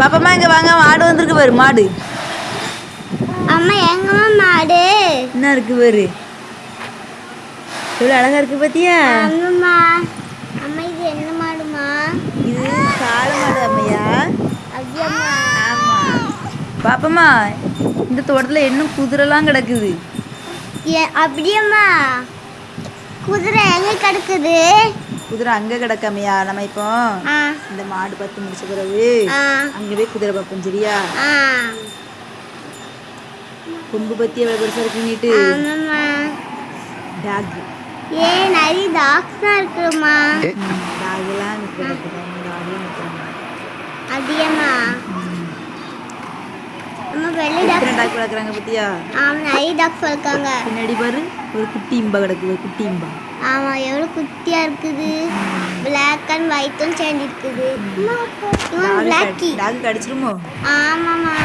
பாப்பாம்மா இங்க வாங்க, மாடு வந்திருக்கு பாரு. மாடு அம்மா எங்கம்மா மாடு என்ன இருக்கு பாரு, எவ்வளவு அழகா இருக்கு பாத்தியா? அம்மா அம்மா இது என்ன மாடுமா? இது காளை மாடு அம்மையா. அப்படியாம்மா? ஆமா பாப்பம்மா, இந்த தோட்டத்துல இன்னும் குதிரைலாம் கிடக்குது. அப்படியாம்மா? குதிரை எங்க கிடக்குது? குதிரை அங்க கிடக்காமையா. நம்ம இப்போ இந்த மாடு பார்த்து முடிச்ச பிறகு அங்க போய் குதிரை பார்ப்போம், சரியா? கொம்பு பத்தி எவ்வளவு பெருசா இருக்குன்னுட்டு. டாக் ஏன் நிறைய டாக்ஸ் தான் இருக்குமா? டாக்லாம் கிடக்குது. அப்படியாம்மா? அம்மா வெள்ளை டாக்ஸ் டாக் வளர்க்குறாங்க பத்தியா? ஆமா நிறைய டாக்ஸ் வளர்க்காங்க. பின்னாடி பாரு ஒரு குட்டி இம்பா கிடக்குது, ஒரு குட்டி இம்பா. ஆமா எவ்வளவு குட்டியா இருக்குது. பிளாக் அண்ட் ஒயிட்டும் சேர்ந்து இருக்குது. டாக் கடிச்சிருமோ? ஆமாம்மா.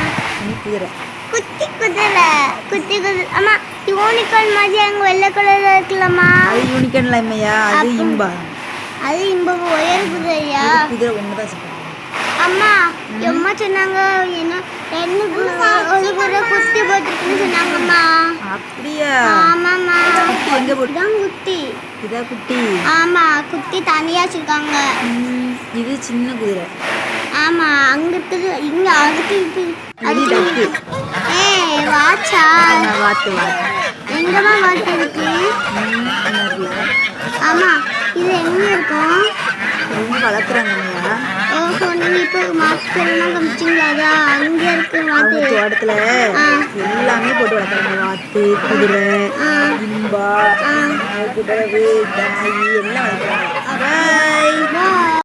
குதிரை குட்டி குதிரை குட்டி குதிரை. அம்மா யூனிகார்ன் மாதிரி அங்க வெள்ளை கலர்ல இருக்கலாமா? அது யூனிகார்ன்ல இல்லையா, அது இம்பா. அது இம்பா ஒரே குதிரையா? குதிரை ஒண்ணுதான் சொல்றேன். அம்மா அம்மா சொன்னாங்க என்ன ரெண்டு ஒரு குதிரை குத்தி போட்டுருக்குன்னு சொன்னாங்கம்மா. அப்படியா? ஆமாம்மா. குட்டி எங்க போட்டுதான்? குட்டி இதா குட்டி. ஆமா குட்டி தனியா வச்சிருக்காங்க. இது சின்ன குதிரை. ஆமா அங்க இருக்குது. இங்க அதுக்கு இது அது டக்கு. வாச்சா? வாத்து எங்கம்மா வாத்து இருக்கு? ஆமா இது எங்க இருக்கும்? வளர்க்குறாங்க. ஓஹோ நீங்க இப்போ மாட்டுலாம் கமிச்சிங்களா? அங்க இருக்கு வாத்து. தோட்டத்துல எல்லாமே போட்டு வளர்க்குறாங்க. வாத்து, குதிரை, இம்பா, குதிரை, தாய் எல்லாம் வளர்க்குறாங்க.